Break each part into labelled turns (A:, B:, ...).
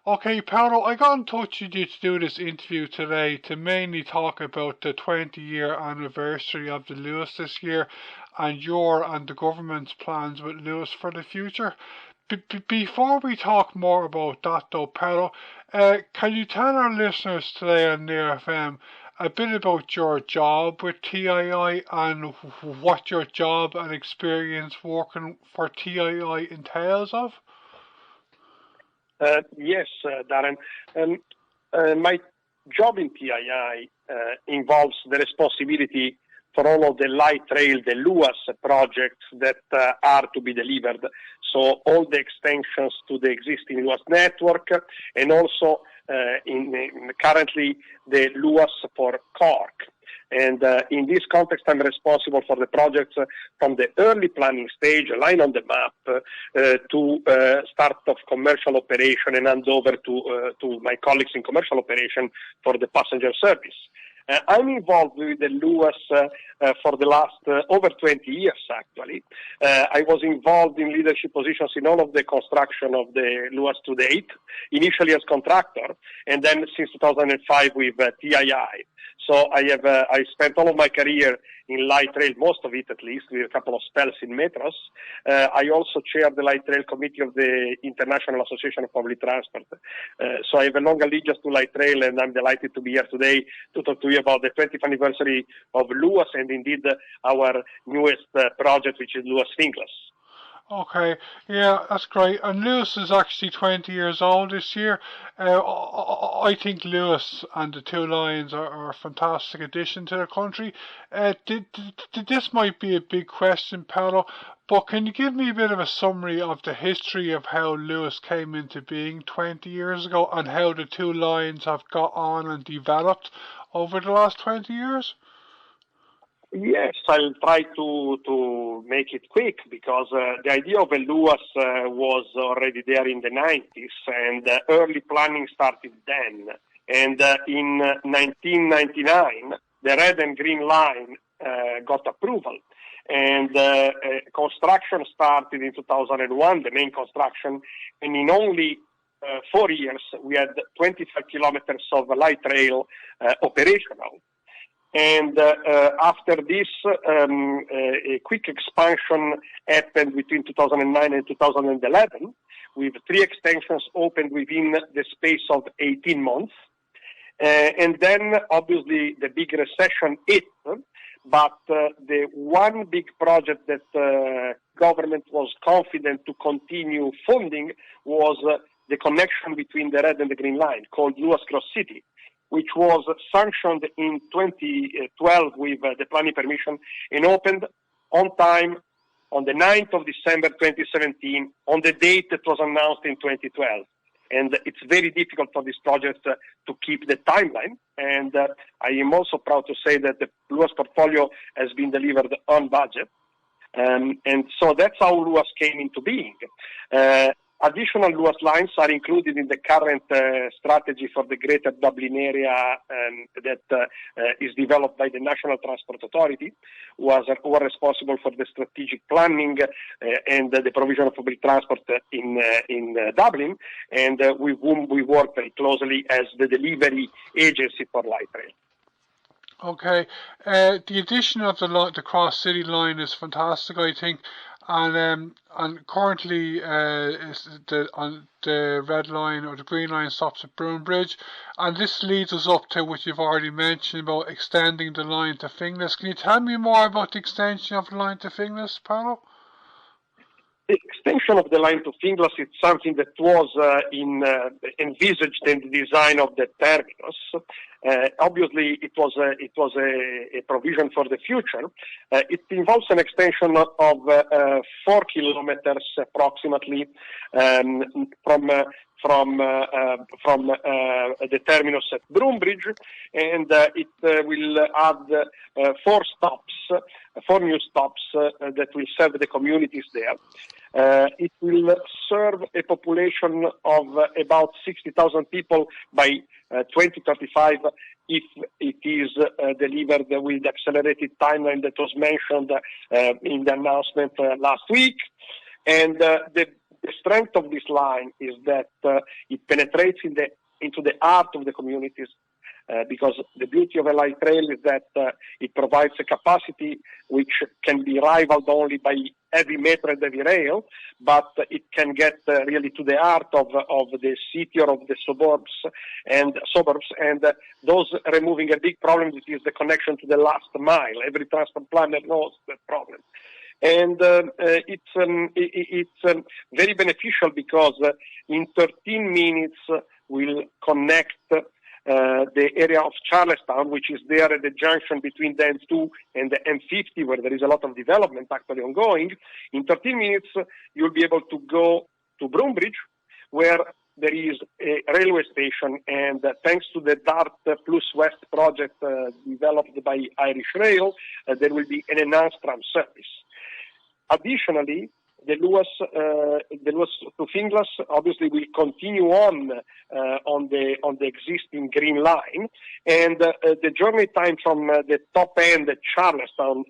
A: Okay, Paolo, I got in touch with you to do this interview today to mainly talk about the 20-year anniversary of the Luas this year and your and the government's plans with Luas for the future. Before we talk more about that though, Paolo, can you tell our listeners today on Near FM a bit about your job with TII and what your job and experience working for TII entails of?
B: Yes, Darren. My job in TII involves the responsibility for all of the light rail, the Luas projects that are to be delivered. So all the extensions to the existing Luas network and also currently the Luas for Cork. And in this context, I'm responsible for the projects from the early planning stage, a line on the map, to start of commercial operation and hand over to my colleagues in commercial operation for the passenger service. I'm involved with the Luas for the last over 20 years, actually. I was involved in leadership positions in all of the construction of the Luas to date, initially as contractor, and then since 2005 with TII. So I spent all of my career in light rail, most of it at least, with a couple of spells in metros. I also chair the light rail committee of the International Association of Public Transport. So I have a long allegiance to light rail, and I'm delighted to be here today to talk to you about the 20th anniversary of Luas and indeed our newest project, which is Luas Finglas.
A: Okay, yeah, that's great. And Lewis is actually 20 years old this year. I think Lewis and the Two Lions are a fantastic addition to the country. This might be a big question, Paolo, but can you give me a bit of a summary of the history of how Lewis came into being 20 years ago and how the Two Lions have got on and developed over the last 20 years?
B: Yes, I'll try to make it quick because the idea of a Luas was already there in the 90s and early planning started then. And in 1999, the red and green line got approval. And construction started in 2001, the main construction, and in only 4 years, we had 25 kilometers of light rail operational. And after this, a quick expansion happened between 2009 and 2011, with 3 extensions opened within the space of 18 months. And then, obviously, the big recession hit, but the one big project that government was confident to continue funding was the connection between the red and the green line, called Luas Cross City, which was sanctioned in 2012 with the planning permission and opened on time on the 9th of December 2017, on the date that was announced in 2012. And it's very difficult for this project to keep the timeline. And I am also proud to say that the Luas portfolio has been delivered on budget. And so that's how Luas came into being. Additional Luas lines are included in the current strategy for the Greater Dublin area that is developed by the National Transport Authority, who are responsible for the strategic planning and the provision of public transport in Dublin, and with whom we work very closely as the delivery agency for light rail.
A: Okay, the addition of the Cross City line is fantastic, I think. And currently the red line or the green line stops at Broombridge, and this leads us up to what you've already mentioned about extending the line to Finglas. Can you tell me more about the extension of the line to Finglas, Paolo?
B: The extension of the line to Finglas is something that was envisaged in the design of the terminus. Obviously, it was a provision for the future. It involves an extension of 4 kilometers approximately from the terminus at Broombridge, and it will add 4 new stops that will serve the communities there. It will serve a population of about 60,000 people by 2035 if it is delivered with the accelerated timeline that was mentioned in the announcement last week. And the The strength of this line is that it penetrates into the heart of the communities, because the beauty of a light rail is that it provides a capacity which can be rivaled only by heavy metro and heavy rail, but it can get really to the heart of the city or of the suburbs, and those removing a big problem, which is the connection to the last mile. Every transport planner knows that problem. And it's very beneficial because in 13 minutes we'll connect the area of Charlestown, which is there at the junction between the M2 and the M50, where there is a lot of development actually ongoing. In 13 minutes, you'll be able to go to Broombridge, where there is a railway station, and thanks to the Dart Plus West project developed by Irish Rail, there will be an enhanced tram service. Additionally, the Luas to Finglas obviously will continue on the existing Green Line, and the journey time from the top end at Charlestown,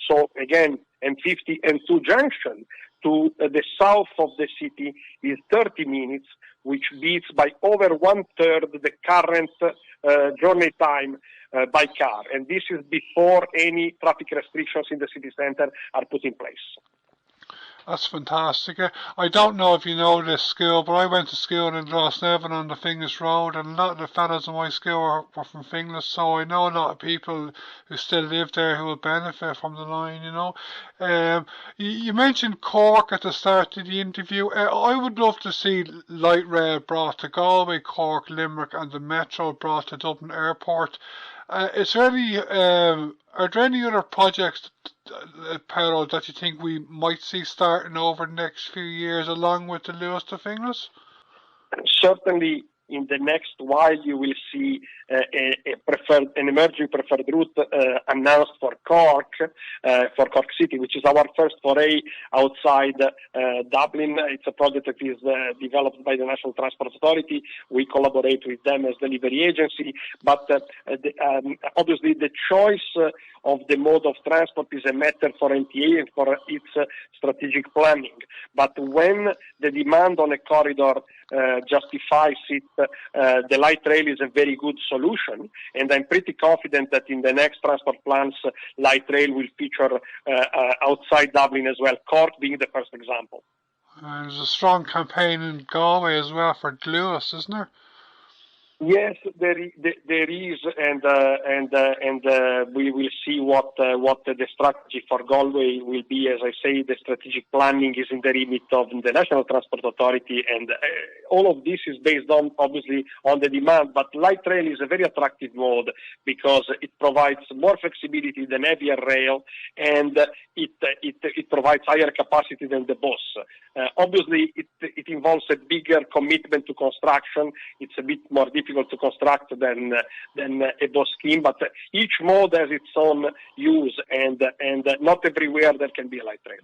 B: so again M50 M2 junction, to the south of the city is 30 minutes, which beats by over 1/3 the current journey time by car, and this is before any traffic restrictions in the city center are put in place.
A: That's fantastic. I don't know if you know this school, but I went to school in Glasnevin on the Finglas Road, and a lot of the fellas in my school were from Finglas, so I know a lot of people who still live there who will benefit from the line, you know. You mentioned Cork at the start of the interview. I would love to see light rail brought to Galway, Cork, Limerick, and the Metro brought to Dublin Airport. Are there any other projects, Paolo, that you think we might see starting over the next few years along with the Luas to Finglas?
B: Certainly, in the next while, you will see an emerging preferred route announced for Cork City, which is our first foray outside Dublin. It's a project that is developed by the National Transport Authority. We collaborate with them as delivery agency, but obviously the choice of the mode of transport is a matter for NTA and for its strategic planning. But when the demand on a corridor justifies it, the light rail is a very good solution, and I'm pretty confident that in the next transport plans, light rail will feature outside Dublin as well, Cork being the first example.
A: There's a strong campaign in Galway as well for Luas, isn't there?
B: Yes, there is, and we will see what the strategy for Galway will be. As I say, the strategic planning is in the remit of the National Transport Authority, and all of this is based on, obviously, on the demand. But light rail is a very attractive mode because it provides more flexibility than heavier rail, and it provides higher capacity than the bus. Obviously, it involves a bigger commitment to construction. It's a bit more difficult to construct than a bus scheme, but each mode has its own use, and not everywhere there can be a light rail.